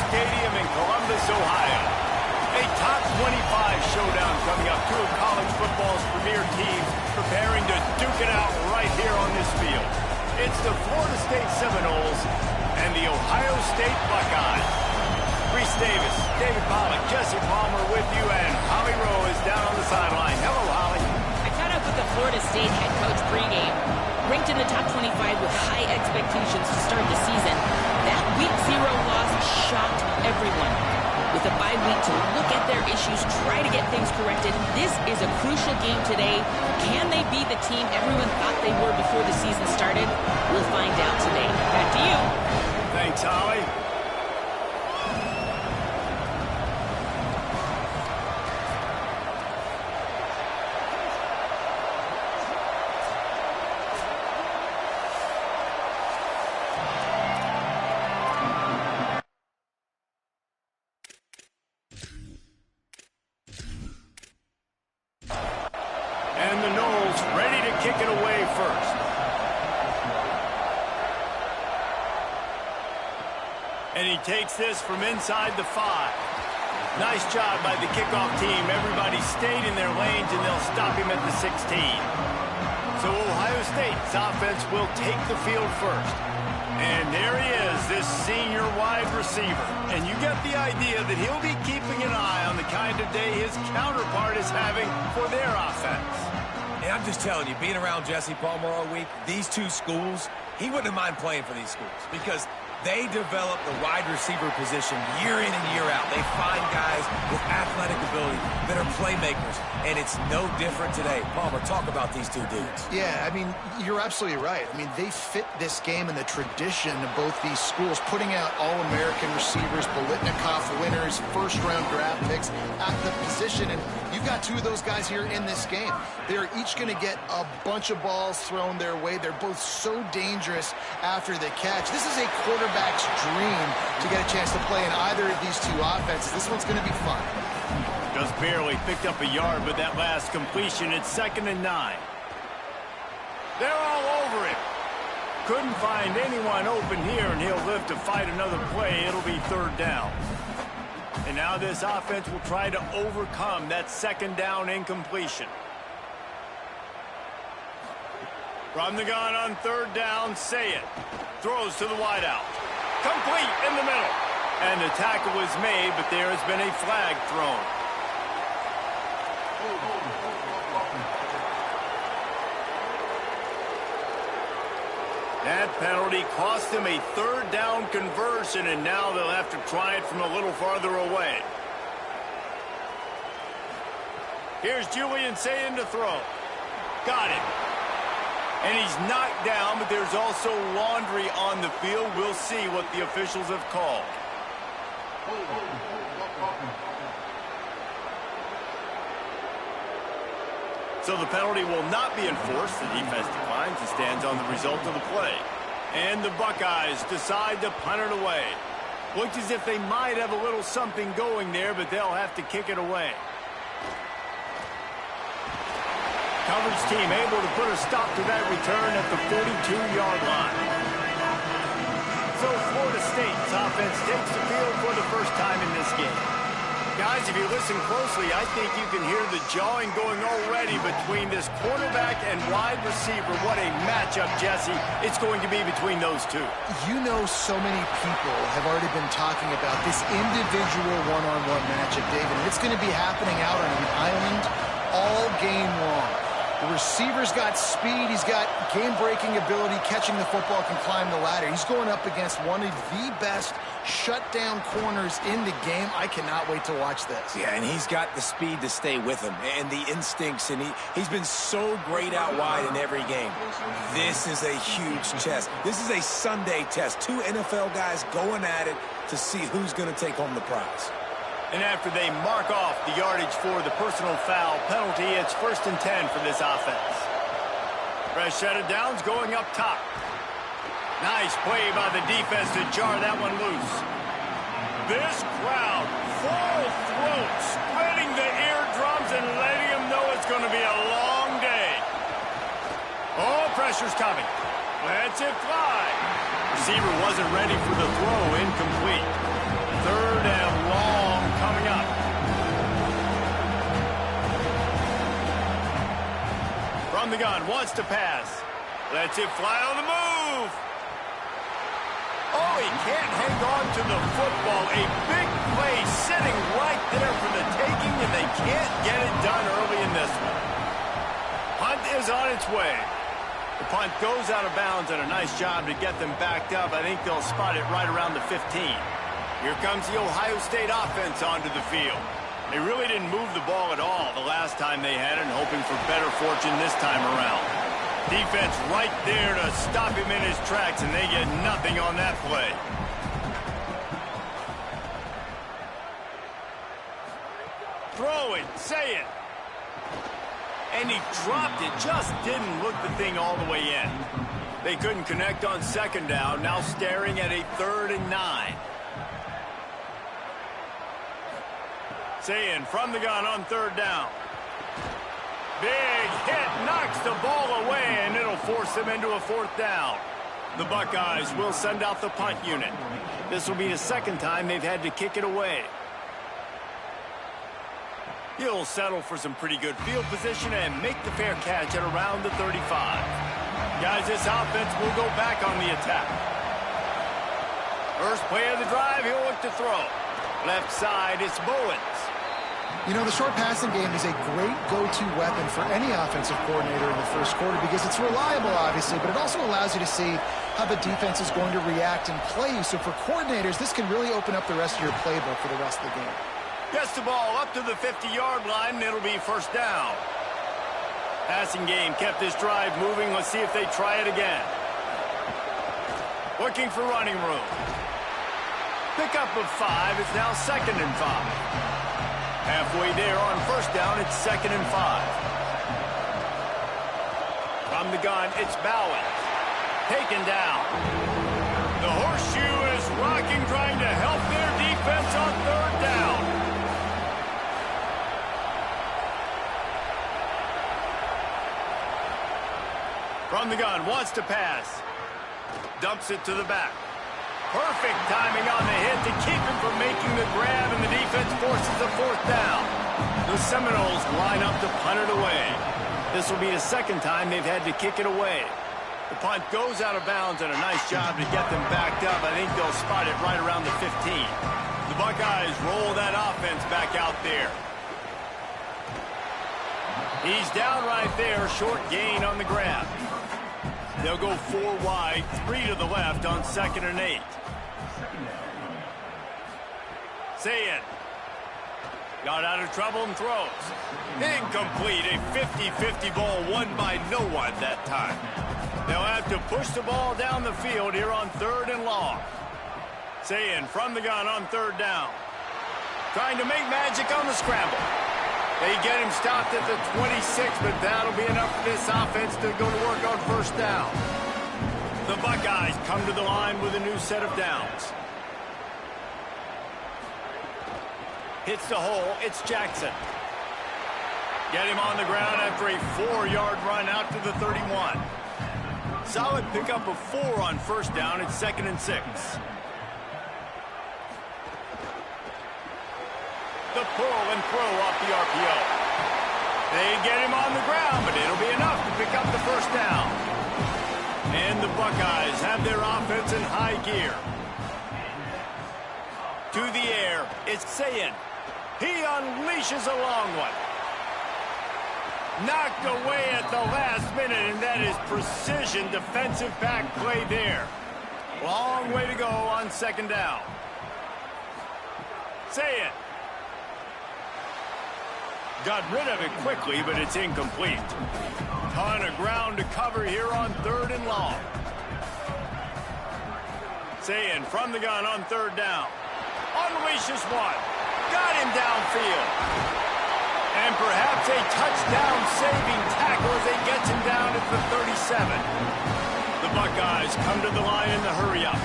Stadium in Columbus, Ohio. A top 25 showdown coming up. Two of college football's premier teams preparing to duke it out right here on this field. It's the Florida State Seminoles and the Ohio State Buckeyes. Reese Davis, David Pollack, Jesse Palmer with you, and Holly Rowe is down on the sideline. Hello, Holly. I caught up with the Florida State head coach pregame. Ranked in the top 25 with high expectations to start the season, that Week 0 loss shocked everyone. With a bye week to look at their issues, try to get things corrected, this is a crucial game today. Can they be the team everyone thought they were before the season started? We'll find out today. Back to you. Thanks, Holly. And the Noles ready to kick it away first. And he takes this from inside the 5. Nice job by the kickoff team. Everybody stayed in their lanes, and they'll stop him at the 16. So Ohio State's offense will take the field first. And there he is, this senior wide receiver. And you get the idea that he'll be keeping an eye on the kind of day his counterpart is having for their offense. And I'm just telling you, being around Jesse Palmer all week, these two schools, he wouldn't mind playing for these schools because they develop the wide receiver position year in and year out. They find guys with athletic ability that are playmakers, and it's no different today. Palmer, talk about these two dudes. Yeah, I mean, you're absolutely right. I mean, they fit this game in the tradition of both these schools, putting out All-American receivers, Bolitnikoff winners, first-round draft picks at the position, and you've got two of those guys here in this game. They're each going to get a bunch of balls thrown their way. They're both so dangerous after the catch. This is a quarterback's dream to get a chance to play in either of these two offenses. This one's going to be fun. Just barely picked up a yard with that last completion. It's 2nd and 9. They're all over him. Couldn't find anyone open here, and he'll live to fight another play. It'll be 3rd down. And now this offense will try to overcome that 2nd down incompletion. From the gun on 3rd down, say it. Throws to the wideout. Complete in the middle. And the tackle was made, but there has been a flag thrown. That penalty cost him a 3rd down conversion, and now they'll have to try it from a little farther away. Here's Julian Sayin to throw. Got it. And he's knocked down, but there's also laundry on the field. We'll see what the officials have called. So the penalty will not be enforced. The defense declines and stands on the result of the play. And the Buckeyes decide to punt it away. Looks as if they might have a little something going there, but they'll have to kick it away. Coverage team able to put a stop to that return at the 42-yard line. So Florida State's offense takes the field for the first time in this game. Guys, if you listen closely, I think you can hear the jawing going already between this quarterback and wide receiver. What a matchup, Jesse, it's going to be between those two. You know, so many people have already been talking about this individual one-on-one matchup, David, and it's going to be happening out on an island all game long. The receiver's got speed. He's got game-breaking ability, catching the football, can climb the ladder. He's going up against one of the best shutdown corners in the game. I cannot wait to watch this. Yeah, and he's got the speed to stay with him and the instincts, and he's been so great out wide in every game. This is a huge test. This is a Sunday test. Two NFL guys going at it to see who's going to take home the prize. And after they mark off the yardage for the personal foul penalty, it's 1st and 10 for this offense. Fresh set of downs going up top. Nice play by the defense to jar that one loose. This crowd, full throat, spreading the eardrums and letting them know it's going to be a long day. Oh, pressure's coming. Lets it fly. Receiver wasn't ready for the throw, incomplete. From the gun, wants to pass. Lets it fly on the move. Oh, he can't hang on to the football. A big play sitting right there for the taking, and they can't get it done early in this one. Punt is on its way. The punt goes out of bounds, and a nice job to get them backed up. I think they'll spot it right around the 15. Here comes the Ohio State offense onto the field. They really didn't move the ball at all the last time they had it, and hoping for better fortune this time around. Defense right there to stop him in his tracks, and they get nothing on that play. Throw it, say it. And he dropped it, just didn't look the thing all the way in. They couldn't connect on second down, now staring at a 3rd and 9. Saying from the gun on 3rd down. Big hit, knocks the ball away, and it'll force them into a 4th down. The Buckeyes will send out the punt unit. This will be the 2nd time they've had to kick it away. He'll settle for some pretty good field position and make the fair catch at around the 35. Guys, this offense will go back on the attack. First play of the drive, he'll look to throw. Left side, it's Bowens. You know, the short passing game is a great go-to weapon for any offensive coordinator in the first quarter because it's reliable, obviously, but it also allows you to see how the defense is going to react and play you. So for coordinators, this can really open up the rest of your playbook for the rest of the game. Gets the ball up to the 50-yard line, and it'll be 1st down. Passing game kept this drive moving. Let's see if they try it again. Looking for running room. Pickup of 5. It's now 2nd and 5. Halfway there on 1st down, it's 2nd and 5. From the gun, it's Bowen. Taken down. The horseshoe is rocking, trying to help their defense on 3rd down. From the gun, wants to pass. Dumps it to the back. Perfect timing on the hit to keep him from making the grab, and the defense forces a 4th down. The Seminoles line up to punt it away. This will be the 2nd time they've had to kick it away. The punt goes out of bounds, and a nice job to get them backed up. I think they'll spot it right around the 15. The Buckeyes roll that offense back out there. He's down right there, short gain on the grab. They'll go 4 wide, 3 to the left on 2nd and 8. Sayin got out of trouble and throws. Incomplete, a 50-50 ball won by no one that time. They'll have to push the ball down the field here on 3rd and long. Sayin from the gun on 3rd down. Trying to make magic on the scramble. They get him stopped at the 26, but that'll be enough for this offense to go to work on 1st down. The Buckeyes come to the line with a new set of downs. Hits the hole, it's Jackson. Get him on the ground after a 4-yard run out to the 31. Solid pickup of 4 on 1st down, it's 2nd and 6. The pull and throw off the RPO. They get him on the ground, but it'll be enough to pick up the 1st down. And the Buckeyes have their offense in high gear. To the air, it's Sayin. He unleashes a long one. Knocked away at the last minute, and that is precision defensive back play there. Long way to go on 2nd down. Sayin. Got rid of it quickly, but it's incomplete. Ton of ground to cover here on 3rd and long. Sayin from the gun on 3rd down. Unleashes one. Got him downfield. And perhaps a touchdown-saving tackle as he gets him down at the 37. The Buckeyes come to the line in the hurry-up.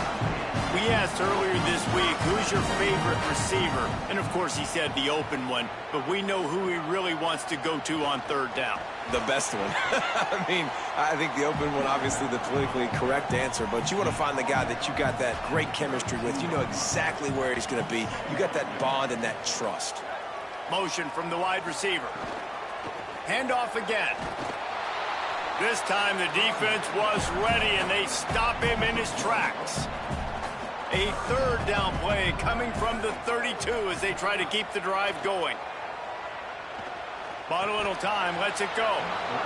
We asked earlier this week, who's your favorite receiver? And, of course, he said the open one, but we know who he really wants to go to on 3rd down. The best one. I mean, I think the open one, obviously the politically correct answer, but you want to find the guy that you got that great chemistry with. You know exactly where he's going to be. You got that bond and that trust. Motion from the wide receiver. Handoff again. This time the defense was ready, and they stop him in his tracks. A third down play coming from the 32 as they try to keep the drive going. Bought a little time, lets it go.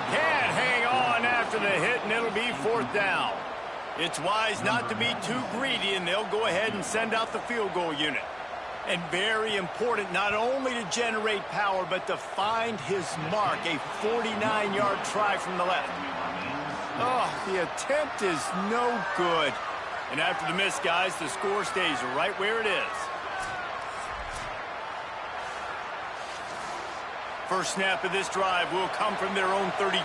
Can't hang on after the hit, and it'll be fourth down. It's wise not to be too greedy, and they'll go ahead and send out the field goal unit. And very important not only to generate power, but to find his mark, a 49-yard try from the left. Oh, the attempt is no good. And after the miss, guys, the score stays right where it is. First snap of this drive will come from their own 32.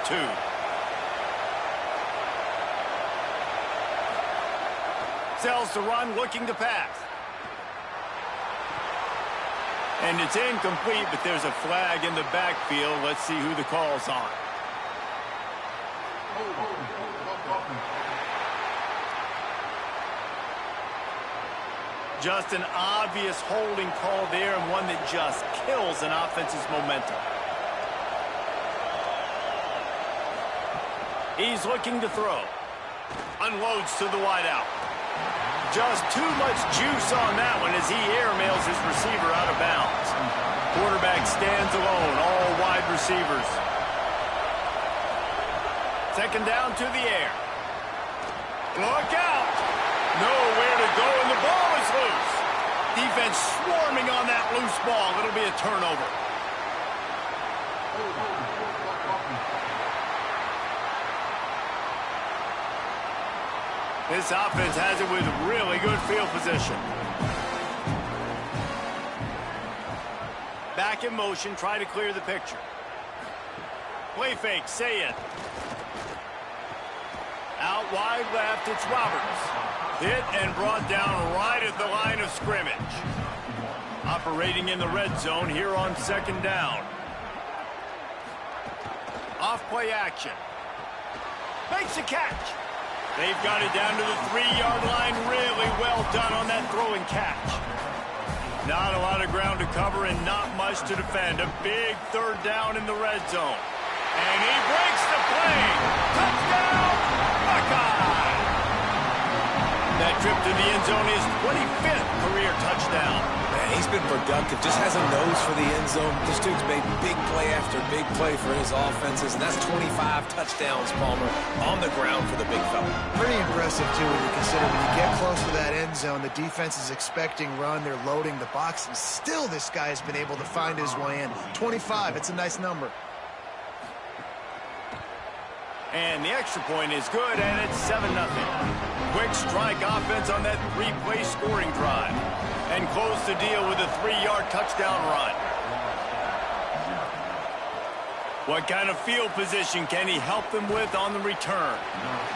Sells the run, looking to pass. And it's incomplete, but there's a flag in the backfield. Let's see who the call's on. Just an obvious holding call there, and one that just kills an offense's momentum. He's looking to throw. Unloads to the wideout. Just too much juice on that one as he airmails his receiver out of bounds. Quarterback stands alone, all wide receivers. Second down to the air. Look out! Nowhere to go, and the ball is loose. Defense swarming on that loose ball. It'll be a turnover. This offense has it with really good field position. Back in motion, try to clear the picture. Play fake, say it. Out wide left, it's Roberts. Hit and brought down right at the line of scrimmage. Operating in the red zone here on second down. Off play action. Makes a catch. They've got it down to the 3-yard line. Really well done on that throw and catch. Not a lot of ground to cover and not much to defend. A big third down in the red zone. And he breaks the play. Touchdown, Buckeye! That trip to the end zone is 25th career touchdown. Man, he's been productive. Just has a nose for the end zone. This dude's made big play after big play for his offenses, and that's 25 touchdowns, Palmer, on the ground for the big fella. Pretty impressive, too, when you consider when you get close to that end zone, the defense is expecting run, they're loading the box, and still this guy has been able to find his way in. 25, it's a nice number. And the extra point is good, and it's 7-0. Quick strike offense on that 3-play scoring drive. And close the deal with a 3-yard touchdown run. What kind of field position can he help them with on the return?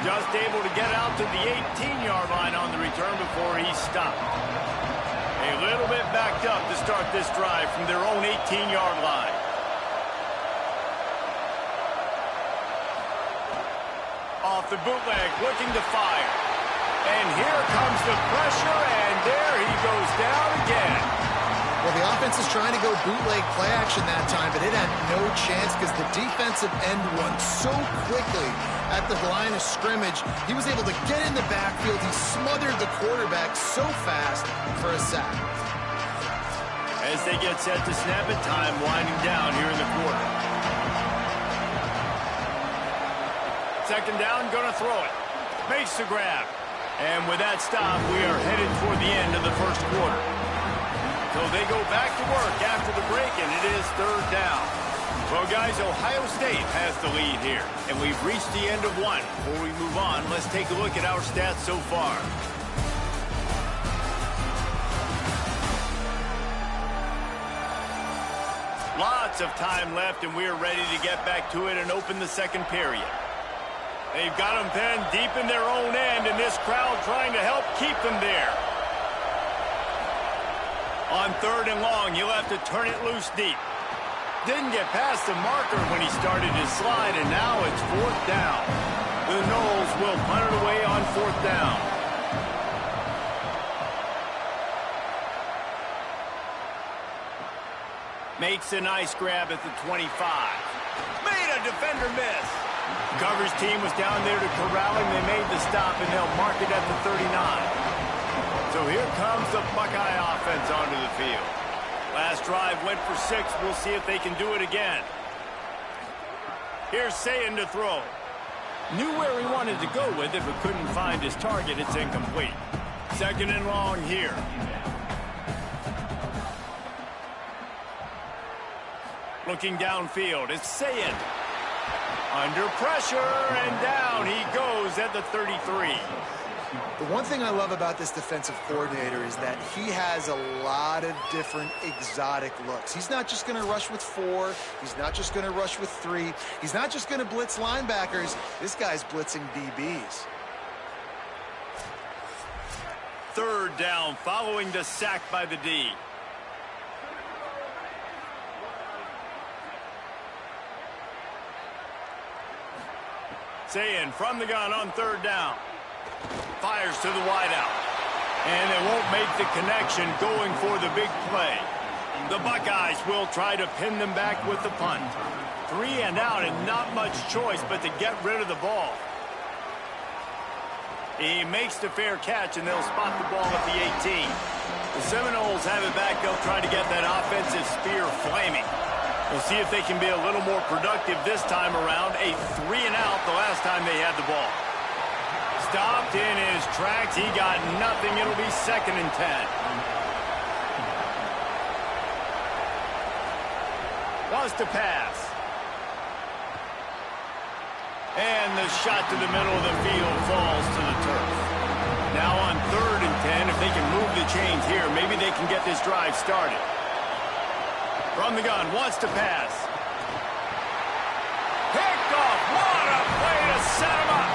Just able to get out to the 18-yard line on the return before he stopped. A little bit backed up to start this drive from their own 18-yard line. Off the bootleg, looking to fire. And here comes the pressure, and there he goes down again. Well, the offense is trying to go bootleg play action that time, but it had no chance because the defensive end won so quickly at the line of scrimmage. He was able to get in the backfield. He smothered the quarterback so fast for a sack. As they get set to snap it, time winding down here in the quarter. Second down, gonna throw it. Makes the grab. And with that stop, we are headed toward the end of the first quarter. So they go back to work after the break, and it is third down. Well, guys, Ohio State has the lead here, and we've reached the end of one. Before we move on, let's take a look at our stats so far. Lots of time left, and we're ready to get back to it and open the second period. They've got them pinned deep in their own end, and this crowd trying to help keep them there. On third and long, you'll have to turn it loose deep. Didn't get past the marker when he started his slide, and now it's fourth down. The Noles will punt it away on fourth down. Makes a nice grab at the 25. Made a defender miss. Coverage team was down there to corral him. They made the stop, and they'll mark it at the 39. So here comes the Buckeye offense onto the field. Last drive went for 6. We'll see if they can do it again. Here's Sayin to throw. Knew where he wanted to go with it, but couldn't find his target. It's incomplete. 2nd and long here. Looking downfield, it's Sayin. Under pressure, and down he goes at the 33. The one thing I love about this defensive coordinator is that he has a lot of different exotic looks. He's not just going to rush with 4. He's not just going to rush with 3. He's not just going to blitz linebackers. This guy's blitzing DBs. 3rd down following the sack by the D. Sayin from the gun on 3rd down. Fires to the wideout. And they won't make the connection going for the big play. The Buckeyes will try to pin them back with the punt. 3 and out and not much choice but to get rid of the ball. He makes the fair catch and they'll spot the ball at the 18. The Seminoles have it back. They'll try to get that offensive spear flaming. We'll see if they can be a little more productive this time around. A 3 and out the last time they had the ball. Stopped in his tracks. He got nothing. It'll be 2nd and 10. Wants to pass. And the shot to the middle of the field falls to the turf. Now on 3rd and 10, if they can move the chains here, maybe they can get this drive started. From the gun, wants to pass. Picked off. What a play to set him up.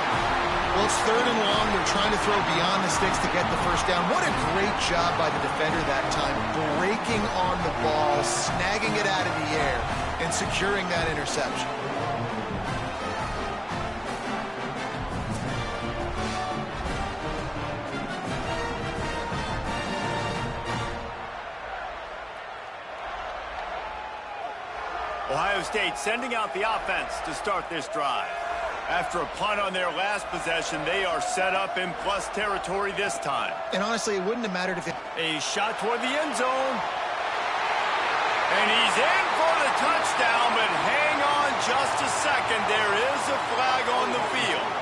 Well, it's 3rd and long. They're trying to throw beyond the sticks to get the 1st down. What a great job by the defender that time, breaking on the ball, snagging it out of the air, and securing that interception. Ohio State sending out the offense to start this drive. After a punt on their last possession, they are set up in plus territory this time. And honestly, it wouldn't have mattered if it... A shot toward the end zone. And he's in for the touchdown, but hang on just a second. There is a flag on the field.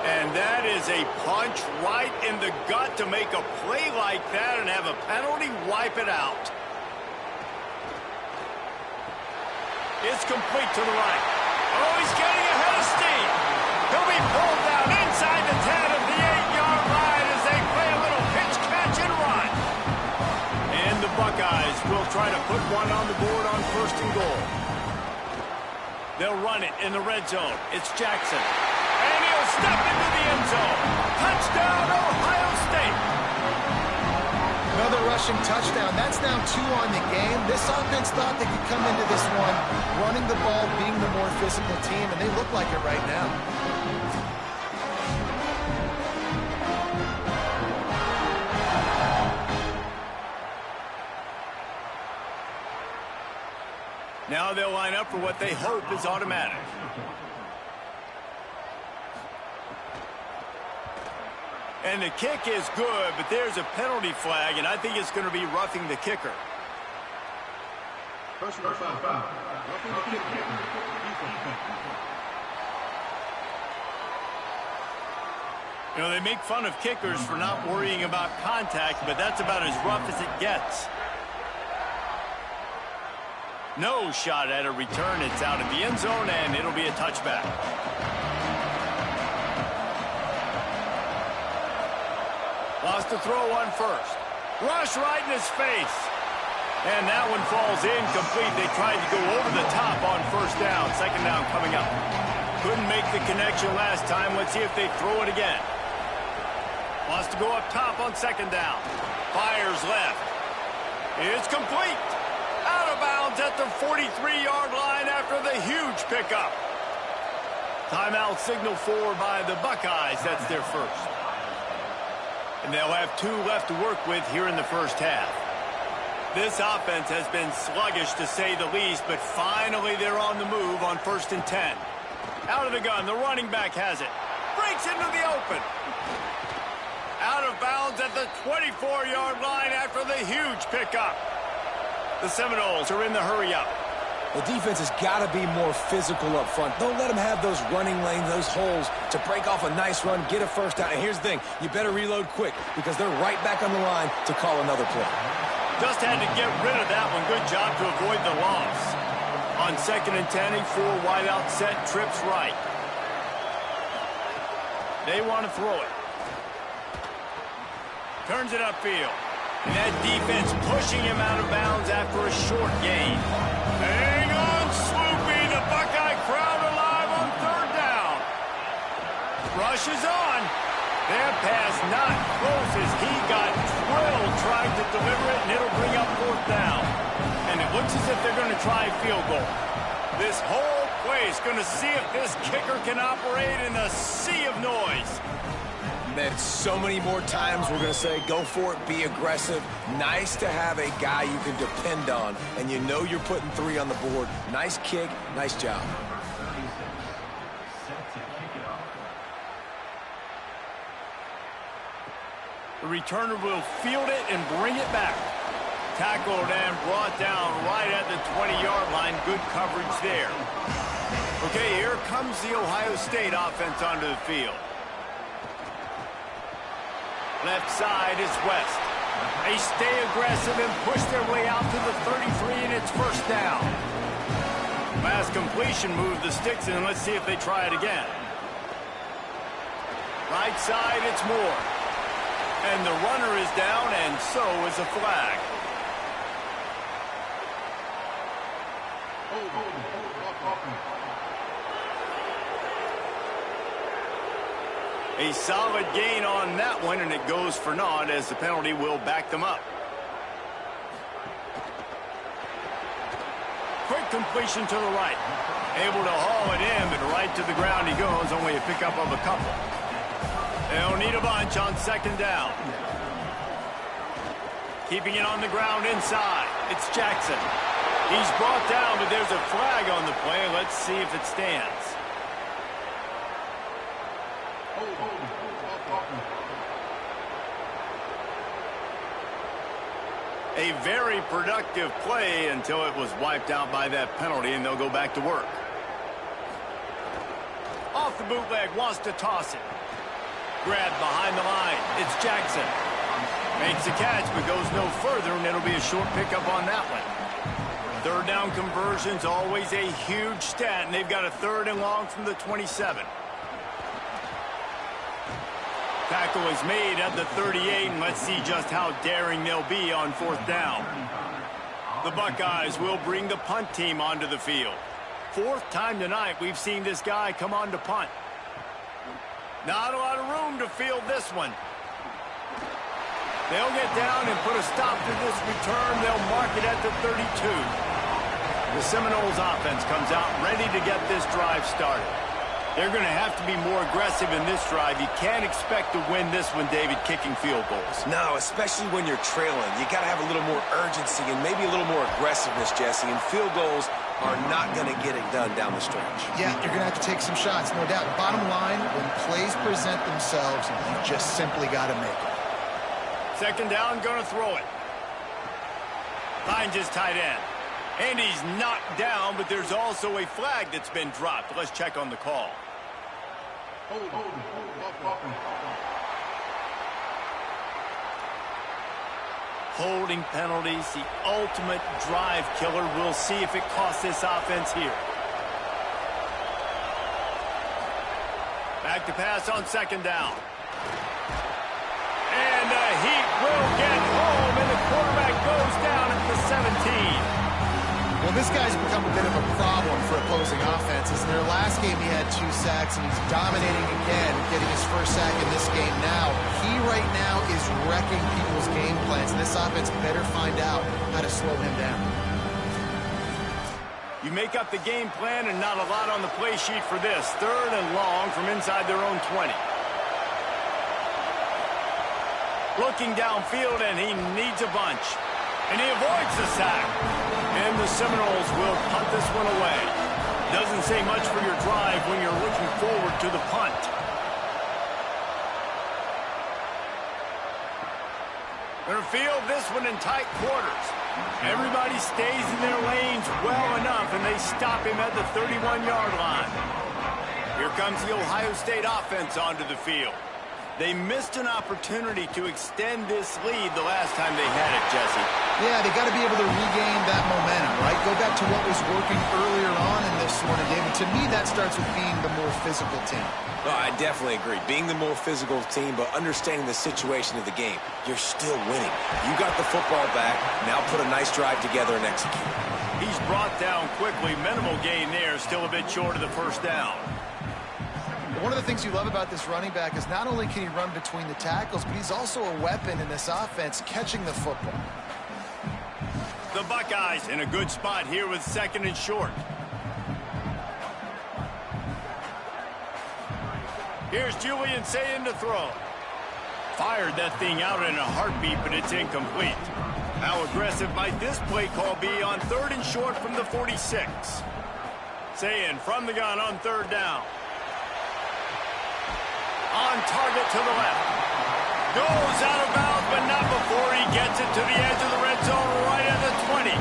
And that is a punch right in the gut to make a play like that and have a penalty wipe it out. It's complete to the right. Oh, he's getting ahead of steam. He'll be pulled down inside the 10 of the 8-yard line as they play a little pitch, catch, and run. And the Buckeyes will try to put one on the board on 1st and goal. They'll run it in the red zone. It's Jackson. And he'll step into the end zone. Touchdown, Ohio State. Another rushing touchdown. That's now 2 on the game. This offense thought they could come into this one running the ball, being the more physical team, and they look like it right now. Now they'll line up for what they hope is automatic. And the kick is good, but there's a penalty flag, and I think it's going to be roughing the kicker. Personal foul. Roughing the kicker. You know, they make fun of kickers for not worrying about contact, but that's about as rough as it gets. No shot at a return. It's out of the end zone, and it'll be a touchback. Lost to throw on 1st. Rush right in his face. And that one falls incomplete. They tried to go over the top on 1st down. 2nd down coming up. Couldn't make the connection last time. Let's see if they throw it again. Wants to go up top on 2nd down. Fires left. It's complete. Out of bounds at the 43-yard line after the huge pickup. Timeout signal for by the Buckeyes. That's their 1st. And they'll have 2 left to work with here in the 1st half. This offense has been sluggish, to say the least, but finally they're on the move on 1st and 10. Out of the gun, the running back has it. Breaks into the open. Out of bounds at the 24-yard line after the huge pickup. The Seminoles are in the hurry-up. The defense has got to be more physical up front. Don't let them have those running lanes, those holes to break off a nice run, get a first down. And here's the thing, you better reload quick because they're right back on the line to call another play. Just had to get rid of that one. Good job to avoid the loss. On 2nd and 10, a 4-wideout set, trips right. They want to throw it. Turns it upfield. And that defense pushing him out of bounds after a short gain. Hang on, Swoopy. The Buckeye crowd alive on 3rd down. Rush is on. Their pass not close as he got drilled trying to deliver it, and it'll bring up 4th down. And it looks as if they're going to try a field goal. This whole place going to see if this kicker can operate in a sea of noise. Man, so many more times we're going to say, go for it, be aggressive. Nice to have a guy you can depend on, and you know you're putting 3 on the board. Nice kick, nice job. The returner will field it and bring it back. Tackled and brought down right at the 20-yard line. Good coverage there. Okay, here comes the Ohio State offense onto the field. Left side is West. They stay aggressive and push their way out to the 33, and it's 1st down. Last completion moved the sticks in. Let's see if they try it again. Right side, it's Moore. And the runner is down, and so is a flag. A solid gain on that one, and it goes for naught as the penalty will back them up. Quick completion to the right. Able to haul it in, but right to the ground he goes. Only a pickup of a couple. They'll need a bunch on 2nd down. Keeping it on the ground inside. It's Jackson. He's brought down, but there's a flag on the play. Let's see if it stands. A very productive play until it was wiped out by that penalty, and they'll go back to work. Off the bootleg, wants to toss it. Grabbed behind the line. It's Jackson. Makes a catch, but goes no further, and it'll be a short pickup on that one. 3rd down conversion's always a huge stat, and they've got a 3rd and long from the 27. Tackle is made at the 38, and let's see just how daring they'll be on 4th down. The Buckeyes will bring the punt team onto the field. 4th time tonight we've seen this guy come on to punt. Not a lot of room to field this one. They'll get down and put a stop to this return. They'll mark it at the 32. The Seminoles offense comes out ready to get this drive started. They're going to have to be more aggressive in this drive. You can't expect to win this one, David, kicking field goals. No, especially when you're trailing. You got to have a little more urgency and maybe a little more aggressiveness, Jesse. And field goals are not going to get it done down the stretch. Yeah, you're going to have to take some shots, no doubt. Bottom line, when plays present themselves, you just simply got to make it. 2nd down, going to throw it. Finds his tight end. And he's knocked down, but there's also a flag that's been dropped. Let's check on the call. Holding penalties, the ultimate drive killer. We'll see if it costs this offense here. Back to pass on 2nd down. And the Heat will get home, and the quarterback goes down at the 17. Well, this guy's become a bit of a problem for opposing offenses. In their last game, he had 2 sacks, and he's dominating again, getting his 1st sack in this game now. He right now is wrecking people's game plans, and this offense better find out how to slow him down. You make up the game plan, and not a lot on the play sheet for this. 3rd and long from inside their own 20. Looking downfield, and he needs a bunch. And he avoids the sack. And the Seminoles will punt this one away. Doesn't say much for your drive when you're looking forward to the punt. Going to field this one in tight quarters. Everybody stays in their lanes well enough, and they stop him at the 31-yard line. Here comes the Ohio State offense onto the field. They missed an opportunity to extend this lead the last time they had it, Jesse. Yeah, they got to be able to regain that momentum, right? Go back to what was working earlier on in this one, and David, to me, that starts with being the more physical team. Well, I definitely agree. Being the more physical team, but understanding the situation of the game. You're still winning. You got the football back. Now put a nice drive together and execute. He's brought down quickly. Minimal gain there. Still a bit short of the first down. One of the things you love about this running back is not only can he run between the tackles, but he's also a weapon in this offense catching the football. The Buckeyes in a good spot here with 2nd and short. Here's Julian Sayin to throw. Fired that thing out in a heartbeat, but it's incomplete. How aggressive might this play call be on 3rd and short from the 46? Sayin from the gun on 3rd down. On target to the left. Goes out of bounds, but not before he gets it to the edge of the red zone right at the 20.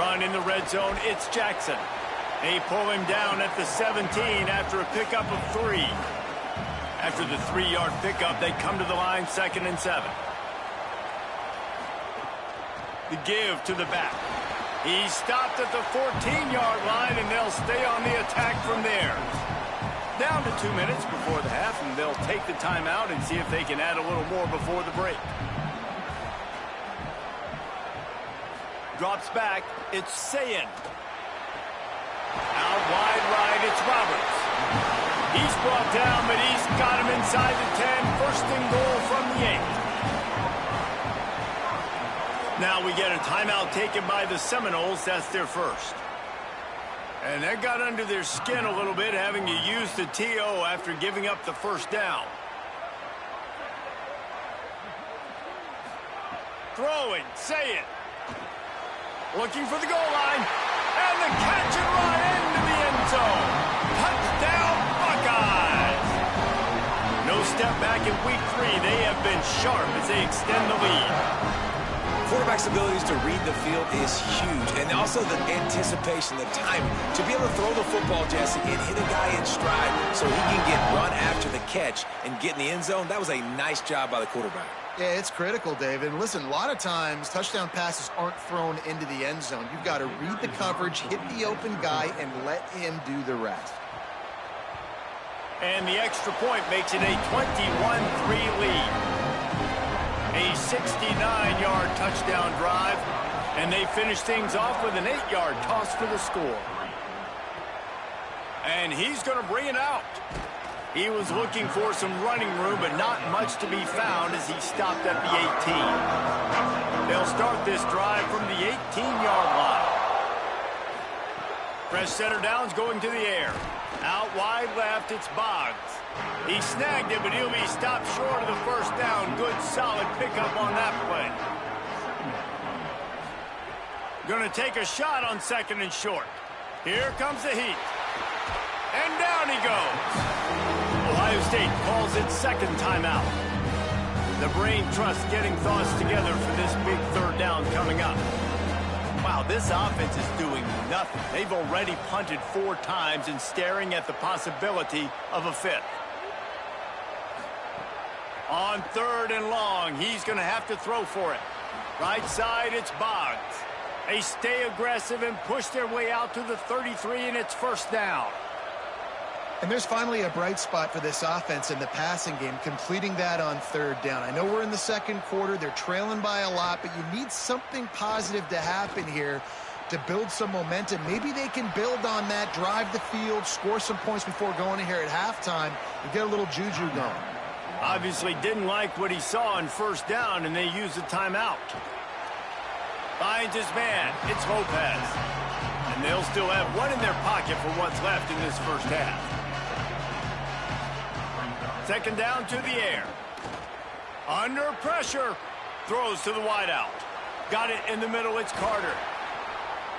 Run in the red zone, it's Jackson. They pull him down at the 17 after a pickup of 3. After the 3-yard pickup, they come to the line 2nd and 7. The give to the back. He stopped at the 14-yard line, and they'll stay on the attack from there. Down to 2 minutes before the half, and they'll take the timeout and see if they can add a little more before the break. Drops back. It's Sayin. Out wide right, it's Roberts. He's brought down, but he's got him inside the 10. 1st and goal from the 8. Now we get a timeout taken by the Seminoles. That's their first. And that got under their skin a little bit, having to use the TO after giving up the 1st down. Throwing, Sayin. Looking for the goal line. And the catch and run into the end zone. Touchdown, Buckeyes. No step back in week 3. They have been sharp as they extend the lead. Quarterback's abilities to read the field is huge. And also the anticipation, the timing. To be able to throw the football, Jesse, and hit a guy in stride so he can get run after the catch and get in the end zone, that was a nice job by the quarterback. Yeah, it's critical, David. And listen, a lot of times touchdown passes aren't thrown into the end zone. You've got to read the coverage, hit the open guy, and let him do the rest. And the extra point makes it a 21-3 lead. A 69-yard touchdown drive, and they finish things off with an 8-yard toss for the score. And he's going to bring it out. He was looking for some running room, but not much to be found as he stopped at the 18. They'll start this drive from the 18-yard line. Fresh center downs going to the air. Out wide left, it's Boggs. He snagged it, but he'll be stopped short of the 1st down. Good, solid pickup on that play. Going to take a shot on 2nd and short. Here comes the heat. And down he goes. Ohio State calls its 2nd timeout. The brain trust getting thoughts together for this big 3rd down coming up. Wow, this offense is doing nothing. They've already punted 4 times and staring at the possibility of a 5th. On 3rd and long, he's going to have to throw for it. Right side, it's Boggs. They stay aggressive and push their way out to the 33, and it's 1st down. And there's finally a bright spot for this offense in the passing game, completing that on 3rd down. I know we're in the 2nd quarter. They're trailing by a lot, but you need something positive to happen here to build some momentum. Maybe they can build on that, drive the field, score some points before going in here at halftime, and get a little juju going. Obviously didn't like what he saw on 1st down, and they use the timeout. Finds his man. It's Lopez. And they'll still have one in their pocket for what's left in this 1st half. Second down to the air. Under pressure. Throws to the wideout. Got it in the middle. It's Carter.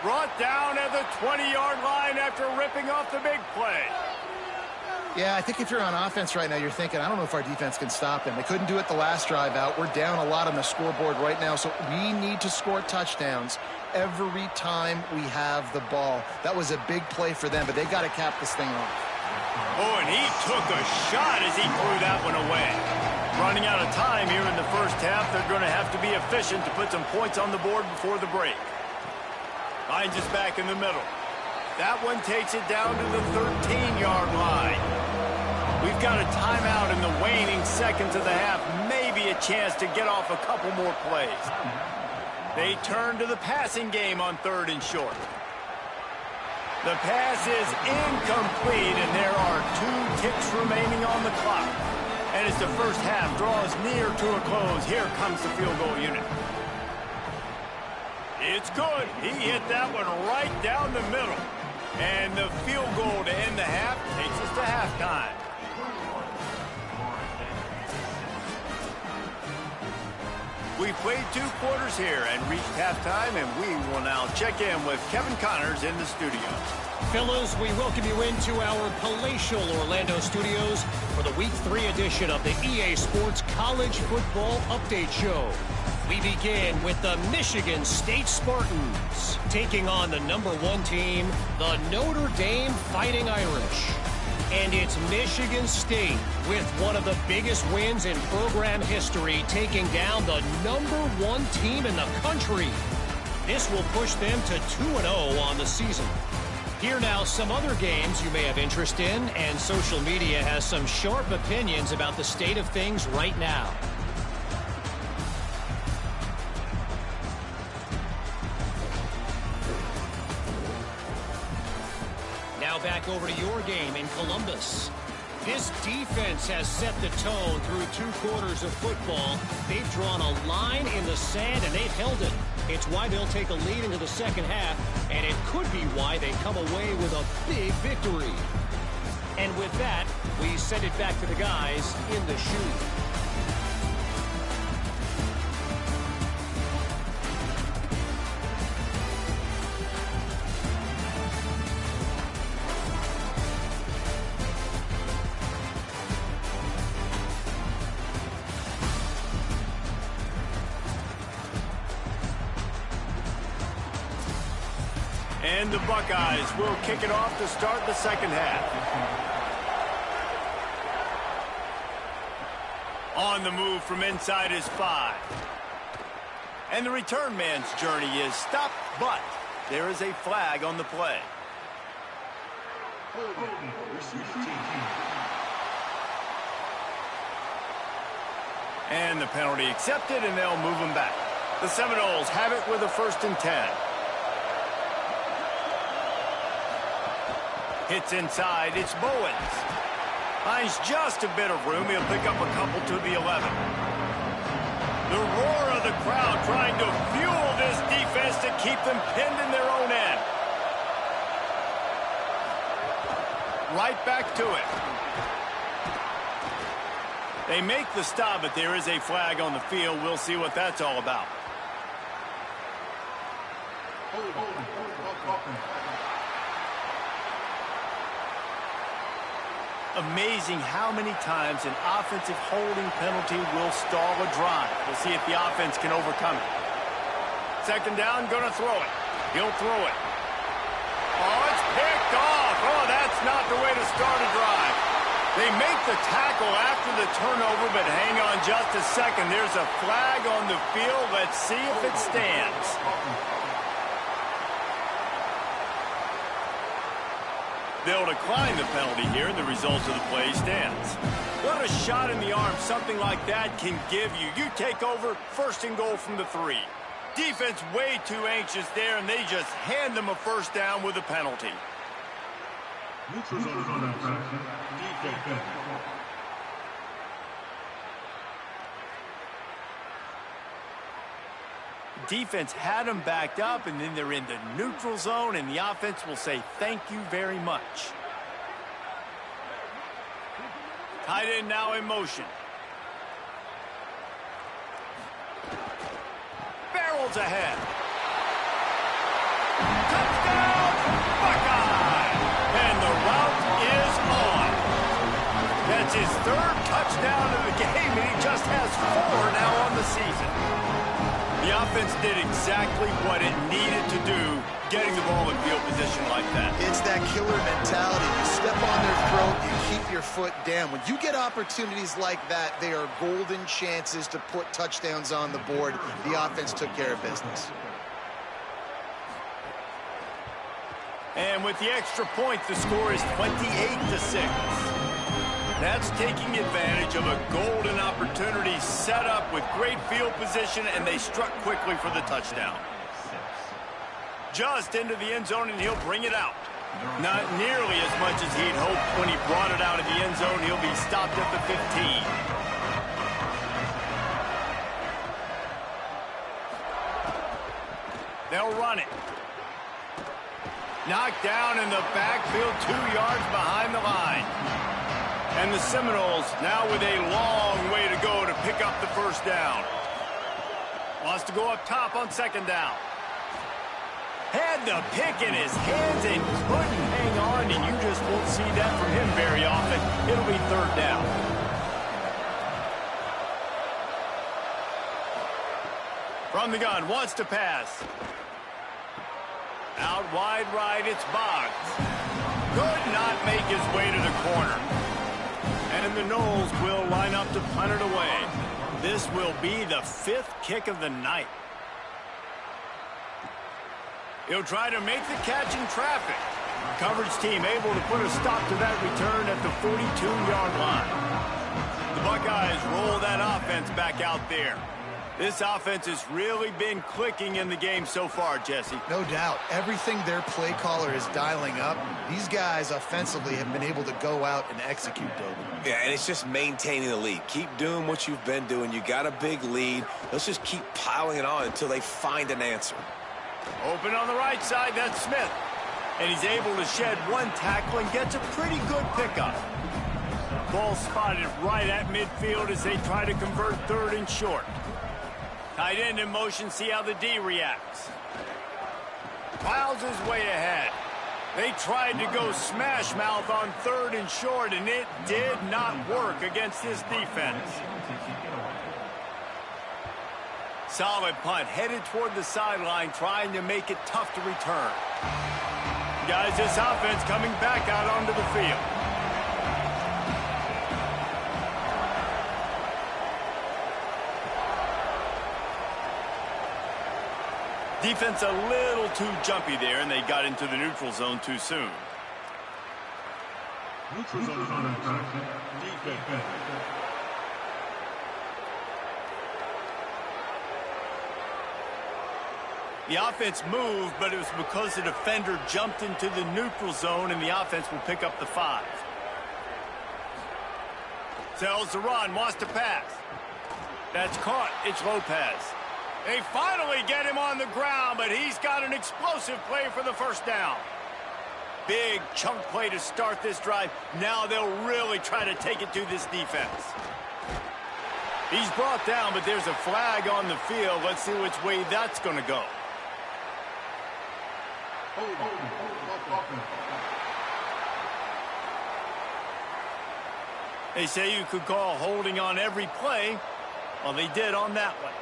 Brought down at the 20-yard line after ripping off the big play. Yeah, I think if you're on offense right now, you're thinking, I don't know if our defense can stop him. They couldn't do it the last drive out. We're down a lot on the scoreboard right now, so we need to score touchdowns every time we have the ball. That was a big play for them, but they got to cap this thing off. Oh, and he took a shot as he threw that one away. Running out of time here in the first half, they're going to have to be efficient to put some points on the board before the break. Finds us back in the middle. That one takes it down to the 13-yard line. We've got a timeout in the waning seconds of the half. Maybe a chance to get off a couple more plays. They turn to the passing game on 3rd and short. The pass is incomplete, and there are 2 ticks remaining on the clock. And as the first half draws near to a close, here comes the field goal unit. It's good. He hit that one right down the middle. And the field goal to end the half takes us to halftime. We've played 2 quarters here and reached halftime, and we will now check in with Kevin Connors in the studio. Fellas, we welcome you into our palatial Orlando studios for the Week 3 edition of the EA Sports College Football Update Show. We begin with the Michigan State Spartans taking on the #1 team, the Notre Dame Fighting Irish. And it's Michigan State with one of the biggest wins in program history, taking down the #1 team in the country. This will push them to 2-0 on the season. Here now some other games you may have interest in, and social media has some sharp opinions about the state of things right now. Now back over to your game in Columbus. This defense has set the tone through 2 quarters of football. They've drawn a line in the sand, and they've held it. It's why they'll take a lead into the second half, and it could be why they come away with a big victory. And with that, we send it back to the guys in the shoe. And the Buckeyes will kick it off to start the second half. On the move from inside is 5. And the return man's journey is stopped, but there is a flag on the play. And the penalty accepted, and they'll move him back. The Seminoles have it with a 1st and 10. Hits inside, it's Bowens. Finds just a bit of room, he'll pick up a couple to the 11. The roar of the crowd trying to fuel this defense to keep them pinned in their own end. Right back to it. They make the stop, but there is a flag on the field. We'll see what that's all about. Amazing how many times an offensive holding penalty will stall a drive. We'll see if the offense can overcome it. Second down, gonna throw it. He'll throw it. Oh, it's picked off. Oh, that's not the way to start a drive. They make the tackle after the turnover, but hang on just a second. There's a flag on the field. Let's see if it stands. They'll decline the penalty here, and the result of the play stands. What a shot in the arm something like that can give you. You take over, 1st and goal from the 3. Defense way too anxious there, and they just hand them a 1st down with a penalty. Defense had them backed up, and then they're in the neutral zone, and the offense will say thank you very much. Tight end now in motion. Barrels ahead. Touchdown, Buckeye! And the route is on. That's his third touchdown of the game, and he just has 4 now on the season. The offense did exactly what it needed to do, getting the ball in field position like that. It's that killer mentality. You step on their throat, you keep your foot down. When you get opportunities like that, they are golden chances to put touchdowns on the board. The offense took care of business. And with the extra point, the score is 28-6. That's taking advantage of a golden opportunity set up with great field position, and they struck quickly for the touchdown. Just into the end zone, and he'll bring it out. Not nearly as much as he'd hoped when he brought it out of the end zone. He'll be stopped at the 15. They'll run it. Knocked down in the backfield, 2 yards behind the line. And the Seminoles now with a long way to go to pick up the first down. Wants to go up top on second down. Had the pick in his hands and couldn't hang on, and you just won't see that from him very often. It'll be third down. From the gun, wants to pass. Out wide right, it's Boggs. Could not make his way to the corner. And the Noles will line up to punt it away. This will be the 5th kick of the night. He'll try to make the catch in traffic. Coverage team able to put a stop to that return at the 42-yard line. The Buckeyes roll that offense back out there. This offense has really been clicking in the game so far, Jesse. No doubt. Everything their play caller is dialing up, these guys offensively have been able to go out and execute, David. Yeah, and it's just maintaining the lead. Keep doing what you've been doing. You got a big lead. Let's just keep piling it on until they find an answer. Open on the right side, that's Smith. And he's able to shed 1 tackle and gets a pretty good pickup. Ball spotted right at midfield as they try to convert 3rd and short. Tight end in motion, see how the D reacts. Plows his way ahead. They tried to go smash mouth on 3rd and short, and it did not work against this defense. Solid punt, headed toward the sideline, trying to make it tough to return. Guys, this offense coming back out onto the field. Defense a little too jumpy there, and they got into the neutral zone too soon. Neutral zone is on infraction. Defense. The offense moved, but it was because the defender jumped into the neutral zone, and the offense will pick up the 5. Sells the run, wants to pass. That's caught. It's Lopez. They finally get him on the ground, but he's got an explosive play for the first down. Big chunk play to start this drive. Now they'll really try to take it to this defense. He's brought down, but there's a flag on the field. Let's see which way that's going to go. They say you could call holding on every play. Well, they did on that one.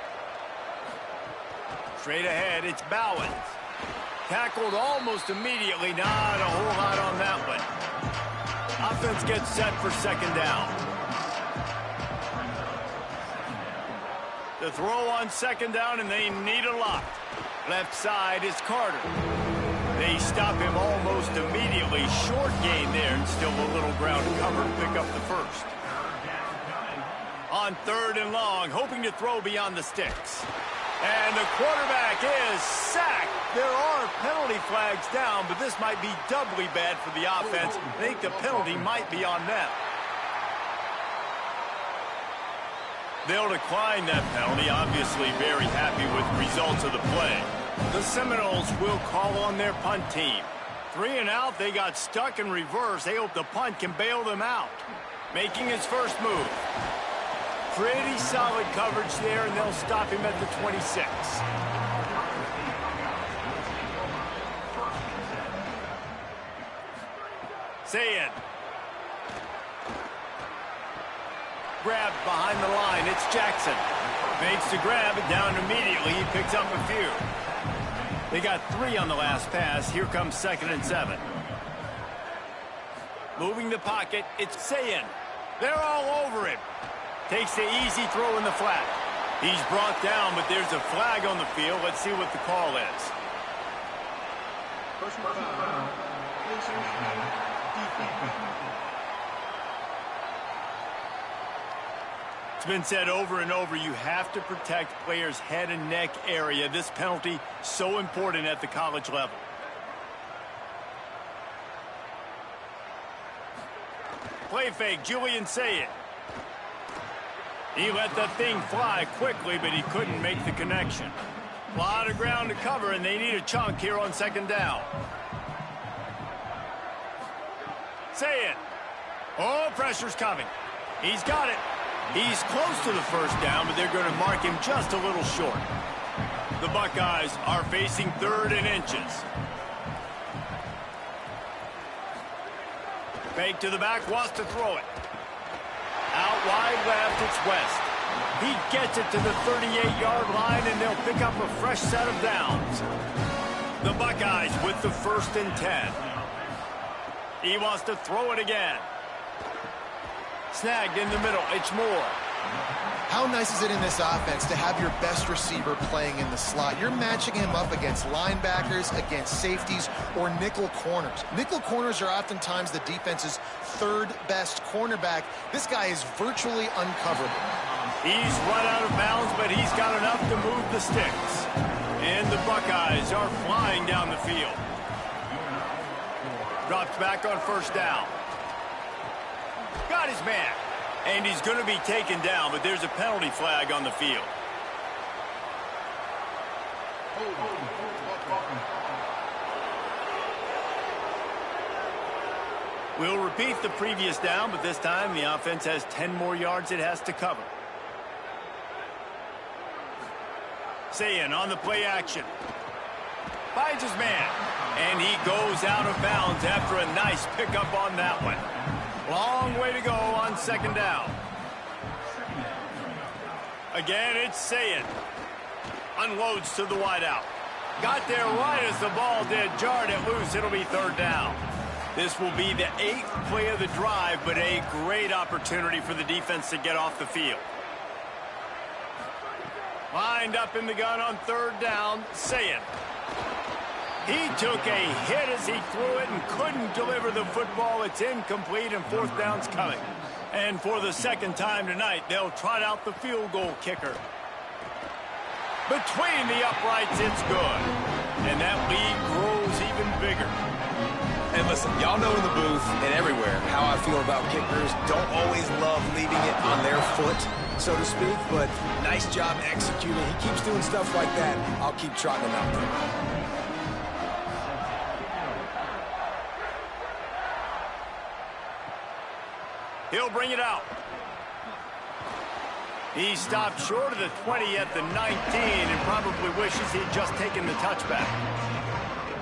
Straight ahead, it's Bowens. Tackled almost immediately. Not a whole lot on that one. Offense gets set for second down. The throw on second down, and they need a lot. Left side is Carter. They stop him almost immediately. Short gain there, and still a little ground cover to pick up the first. On 3rd and long, hoping to throw beyond the sticks. And the quarterback is sacked. There are penalty flags down, but this might be doubly bad for the offense. I think the penalty might be on them. They'll decline that penalty, obviously very happy with the results of the play. The Seminoles will call on their punt team. 3 and out, they got stuck in reverse. They hope the punt can bail them out. Making his first move. Pretty solid coverage there, and they'll stop him at the 26. Saying. Grabbed behind the line. It's Jackson. Fakes to grab it down immediately. He picks up a few. They got 3 on the last pass. Here comes 2nd and 7. Moving the pocket. It's Sayin. They're all over him. Takes the easy throw in the flat. He's brought down, but there's a flag on the field. Let's see what the call is. Personal foul. It's been said over and over, you have to protect players' head and neck area. This penalty, so important at the college level. Play fake, Julian Sayin. He let that thing fly quickly, but he couldn't make the connection. A lot of ground to cover, and they need a chunk here on 2nd down. Sayin. Oh, pressure's coming. He's got it. He's close to the first down, but they're going to mark him just a little short. The Buckeyes are facing 3rd and inches. Fake to the back, wants to throw it. Out wide left, it's West. He gets it to the 38-yard line, and they'll pick up a fresh set of downs. The Buckeyes with the 1st and 10. He wants to throw it again. Snagged in the middle. It's Moore. How nice is it in this offense to have your best receiver playing in the slot? You're matching him up against linebackers, against safeties, or nickel corners. Nickel corners are oftentimes the defense's 3rd best cornerback. This guy is virtually uncoverable. He's run out of bounds, but he's got enough to move the sticks. And the Buckeyes are flying down the field. Drops back on 1st down. Got his man. And he's going to be taken down, but there's a penalty flag on the field. We'll repeat the previous down, but this time the offense has 10 more yards it has to cover. Sayin on the play action. Finds his man. And he goes out of bounds after a nice pickup on that one. Long way to go on 2nd down. Again, it's Sayin. Unloads to the wideout. Got there right as the ball did. Jarred it loose. It'll be 3rd down. This will be the 8th play of the drive, but a great opportunity for the defense to get off the field. Lined up in the gun on 3rd down. Sayin. He took a hit as he threw it and couldn't deliver the football. It's incomplete, and 4th down's coming. And for the 2nd time tonight, they'll trot out the field goal kicker. Between the uprights, it's good. And that lead grows even bigger. And listen, y'all know in the booth and everywhere how I feel about kickers. Don't always love leaving it on their foot, so to speak, but nice job executing. He keeps doing stuff like that. I'll keep trotting him out there. He'll bring it out. He stopped short of the 20 at the 19 and probably wishes he'd just taken the touchback.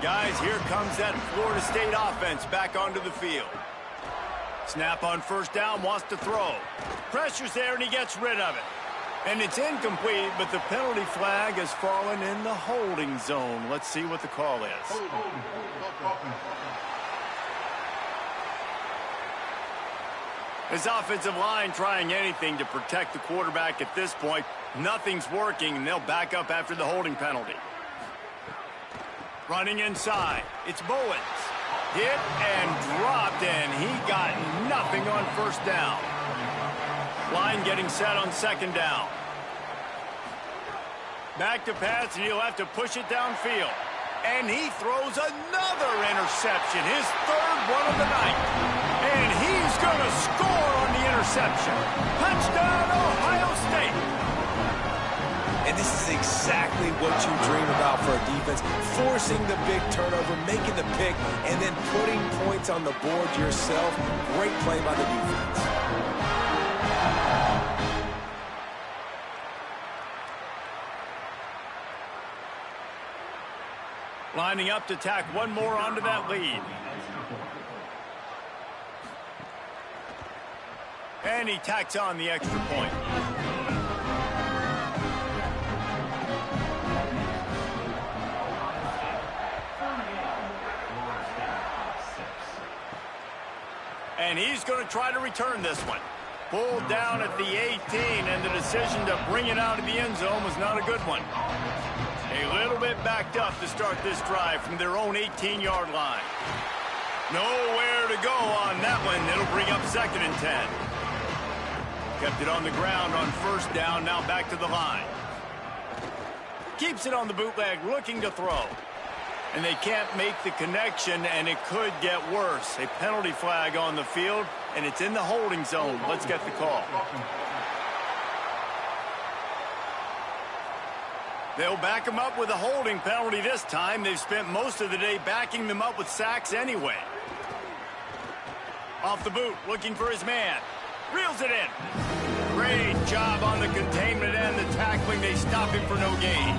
Guys, here comes that Florida State offense back onto the field. Snap on 1st down, wants to throw. Pressure's there, and he gets rid of it. And it's incomplete, but the penalty flag has fallen in the holding zone. Let's see what the call is. His offensive line trying anything to protect the quarterback at this point. Nothing's working, and they'll back up after the holding penalty. Running inside. It's Bowens. Hit and dropped, and he got nothing on 1st down. Line getting set on 2nd down. Back to pass, and he'll have to push it downfield. And he throws another interception, his 3rd one of the night. And he's going to score on the interception. Touchdown, Ohio State. And this is exactly what you dream about for a defense. Forcing the big turnover, making the pick, and then putting points on the board yourself. Great play by the defense. Lining up to tack one more onto that lead. And he tacks on the extra point. And he's going to try to return this one. Pulled down at the 18, and the decision to bring it out of the end zone was not a good one. A little bit backed up to start this drive from their own 18-yard line. Nowhere to go on that one. It'll bring up 2nd and 10. Kept it on the ground on first down, now back to the line. Keeps it on the bootleg, looking to throw. And they can't make the connection, and it could get worse. A penalty flag on the field, and it's in the holding zone. Let's get the call. They'll back him up with a holding penalty this time. They've spent most of the day backing them up with sacks anyway. Off the boot, looking for his man. Reels it in. Great job on the containment and the tackling. They stop him for no gain.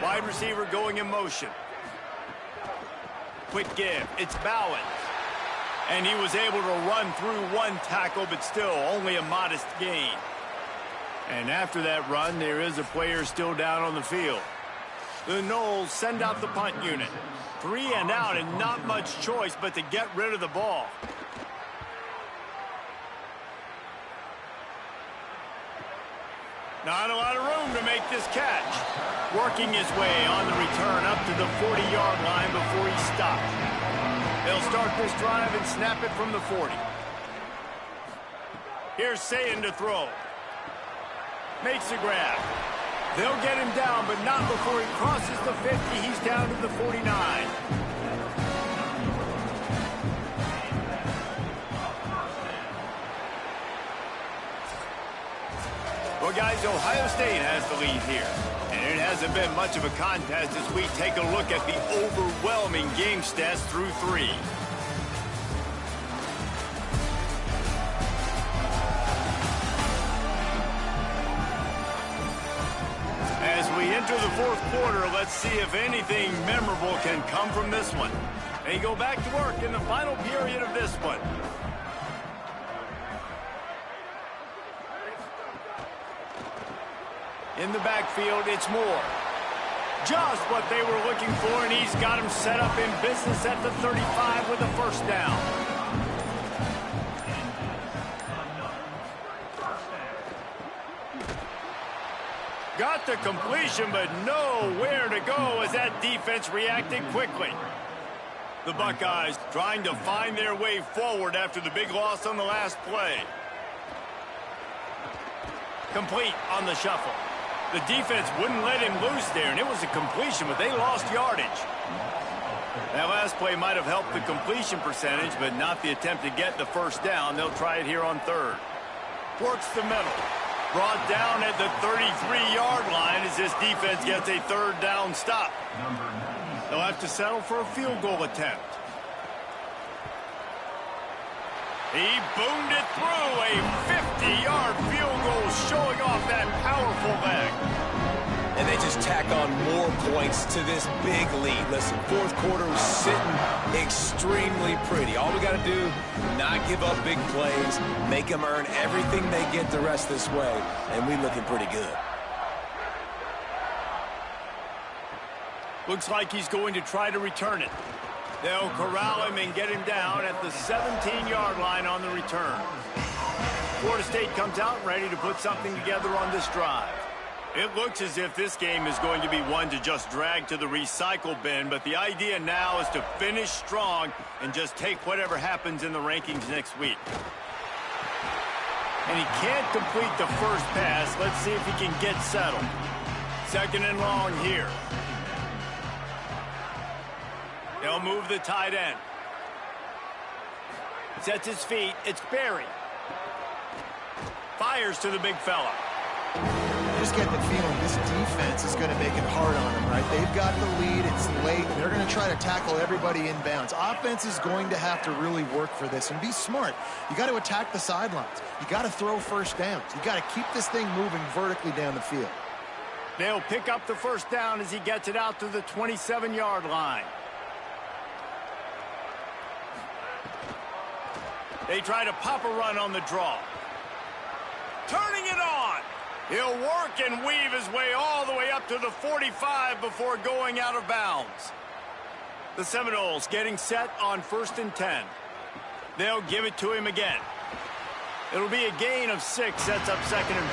Wide receiver going in motion. Quick give. It's Bowen. And he was able to run through one tackle, but still only a modest gain. And after that run, there is a player still down on the field. The Noles send out the punt unit. 3 and out, and not much choice but to get rid of the ball. Not a lot of room to make this catch. Working his way on the return up to the 40-yard line before he stopped. They'll start this drive and snap it from the 40. Here's Sayin to throw. Makes a grab. They'll get him down, but not before he crosses the 50. He's down to the 49. Well, guys, Ohio State has the lead here. And it hasn't been much of a contest as we take a look at the overwhelming game stats through 3. As we enter the 4th quarter, let's see if anything memorable can come from this one. They go back to work in the final period of this one. In the backfield, it's Moore. Just what they were looking for, and he's got him set up in business at the 35 with a first down. Got the completion, but nowhere to go as that defense reacted quickly. The Buckeyes trying to find their way forward after the big loss on the last play. Complete on the shuffle. The defense wouldn't let him loose there, and it was a completion, but they lost yardage. That last play might have helped the completion percentage, but not the attempt to get the first down. They'll try it here on 3rd. Works the middle. Brought down at the 33-yard line as this defense gets a 3rd down stop. They'll have to settle for a field goal attempt. He boomed it through, a 50-yard field goal showing off that powerful leg. And they just tack on more points to this big lead. Listen, 4th quarter was sitting extremely pretty. All we got to do, not give up big plays, make them earn everything they get the rest this way, and we're looking pretty good. Looks like he's going to try to return it. They'll corral him and get him down at the 17-yard line on the return. Florida State comes out ready to put something together on this drive. It looks as if this game is going to be one to just drag to the recycle bin, but the idea now is to finish strong and just take whatever happens in the rankings next week. And he can't complete the first pass. Let's see if he can get settled. 2nd and long here. They'll move the tight end. Sets his feet. It's Berry. Fires to the big fella. just get the feeling this defense is going to make it hard on them, right? They've got the lead. It's late. They're going to try to tackle everybody inbounds. Offense is going to have to really work for this and be smart. You got to attack the sidelines. You got to throw first downs. You got to keep this thing moving vertically down the field. They'll pick up the first down as he gets it out to the 27-yard line. They try to pop a run on the draw. Turning it on. He'll work and weave his way all the way up to the 45 before going out of bounds. The Seminoles getting set on 1st and 10. They'll give it to him again. It'll be a gain of 6, sets up 2nd and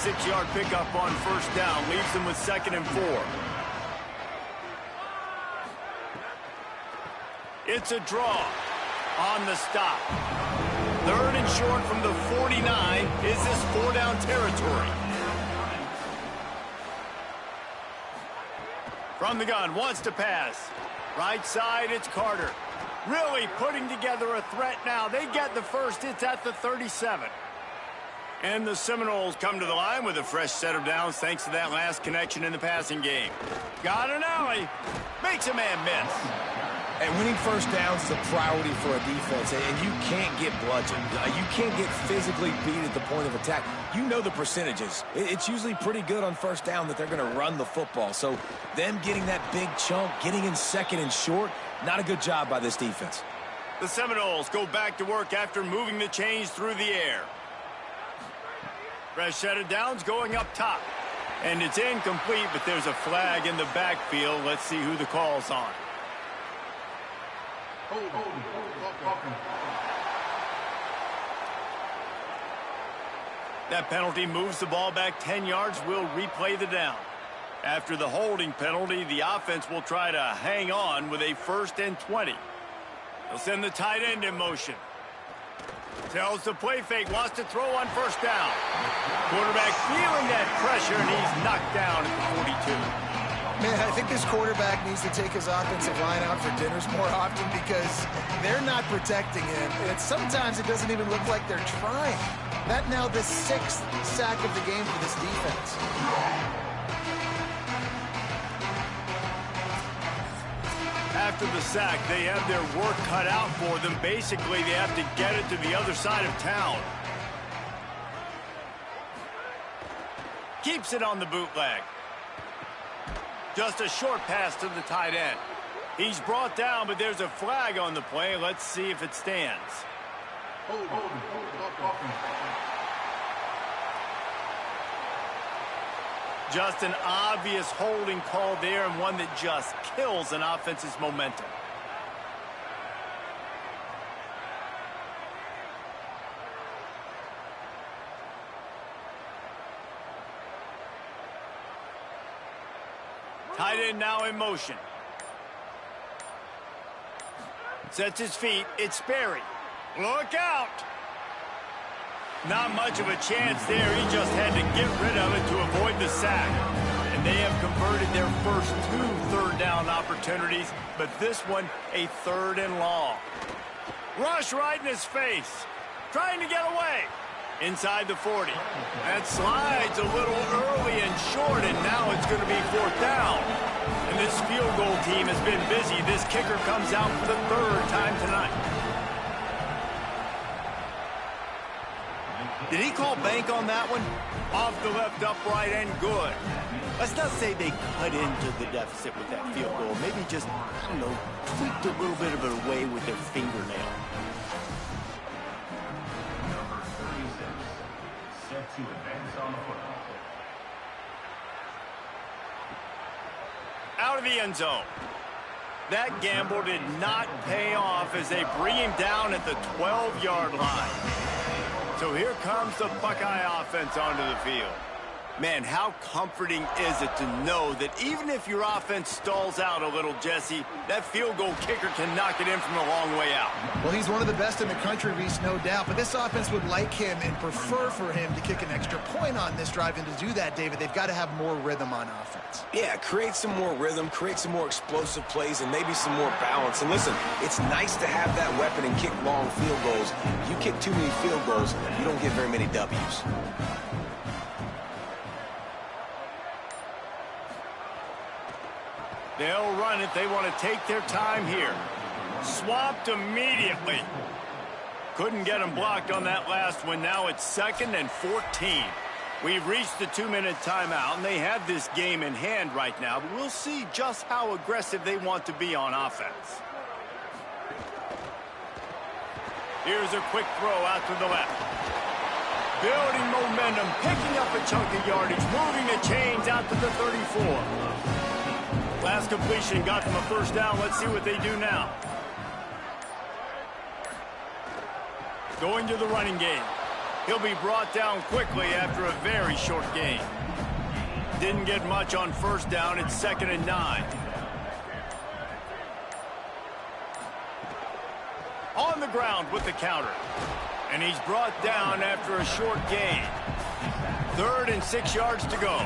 4. 6-yard pickup on 1st down, leaves them with 2nd and 4. It's a draw on the stop. 3rd and short from the 49. Is this 4-down territory? From the gun, wants to pass. Right side, it's Carter. Really putting together a threat now. They get the first. It's at the 37. And the Seminoles come to the line with a fresh set of downs thanks to that last connection in the passing game. Got an alley. Makes a man miss. And winning first downs is a priority for a defense, and you can't get bludgeoned. You can't get physically beat at the point of attack. You know the percentages. It's usually pretty good on first down that they're going to run the football. So them getting that big chunk, getting in 2nd and short, not a good job by this defense. The Seminoles go back to work after moving the chains through the air. Fresh set of downs going up top. And it's incomplete, but there's a flag in the backfield. Let's see who the call's on. That penalty moves the ball back 10 yards. We'll replay the down. After the holding penalty, the offense will try to hang on with a 1st and 20. They'll send the tight end in motion. Tells the play fake, wants to throw on 1st down. Quarterback feeling that pressure, and he's knocked down at the 42. Man, I think this quarterback needs to take his offensive line out for dinners more often because they're not protecting him. And sometimes it doesn't even look like they're trying. That now the 6th sack of the game for this defense. After the sack, they have their work cut out for them. Basically, they have to get it to the other side of town. Keeps it on the bootleg. Just a short pass to the tight end. He's brought down, but there's a flag on the play. Let's see if it stands. Just an obvious holding call there, and one that just kills an offense's momentum. Tight end now in motion. Sets his feet. It's Sperry. Look out! Not much of a chance there. He just had to get rid of it to avoid the sack. And they have converted their first 2 third-down opportunities, but this one a 3rd and long. Rush right in his face. Trying to get away. Inside the 40. That slides a little early and short, and now it's going to be 4th down. And this field goal team has been busy. This kicker comes out for the 3rd time tonight. Did he call bank on that one? Off the left upright and good. Let's not say they cut into the deficit with that field goal. Maybe just, I don't know, tweaked a little bit of it away with their fingernail. To advance on the football. Out of the end zone. That gamble did not pay off as they bring him down at the 12-yard line. So here comes the Buckeye offense onto the field. Man, how comforting is it to know that even if your offense stalls out a little, Jesse, that field goal kicker can knock it in from a long way out. Well, he's one of the best in the country, Reese, no doubt. But this offense would like him and prefer for him to kick an extra point on this drive. And to do that, David, they've got to have more rhythm on offense. Yeah, create some more rhythm, create some more explosive plays, and maybe some more balance. And listen, it's nice to have that weapon and kick long field goals. You kick too many field goals, you don't get very many W's. They'll run it. They want to take their time here. Swamped immediately. Couldn't get him blocked on that last one. Now it's 2nd and 14. We've reached the 2-minute timeout, and they have this game in hand right now. But we'll see just how aggressive they want to be on offense. Here's a quick throw out to the left. Building momentum, picking up a chunk of yardage, moving the chains out to the 34. Last completion got them a first down. Let's see what they do now. Going to the running game. He'll be brought down quickly after a very short gain. Didn't get much on first down. It's 2nd and 9. On the ground with the counter. And he's brought down after a short gain. 3rd and 6 yards to go.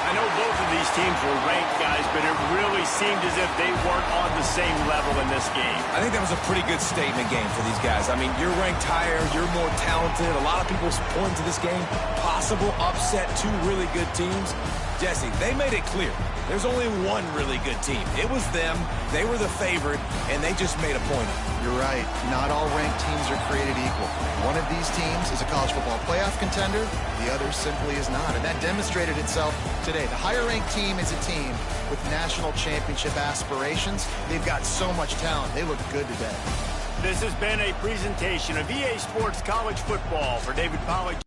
I know both of these teams were ranked, guys, but it really seemed as if they weren't on the same level in this game. I think that was a pretty good statement game for these guys. I mean, you're ranked higher, you're more talented. A lot of people point to this game, possible upset, 2 really good teams. Jesse, they made it clear. There's only one really good team. It was them. They were the favorite, and they just made a point of it. You're right. Not all ranked teams are created equal. One of these teams is a college football playoff contender. The other simply is not. And that demonstrated itself today. The higher-ranked team is a team with national championship aspirations. They've got so much talent. They look good today. This has been a presentation of EA Sports College Football. For David Pollack,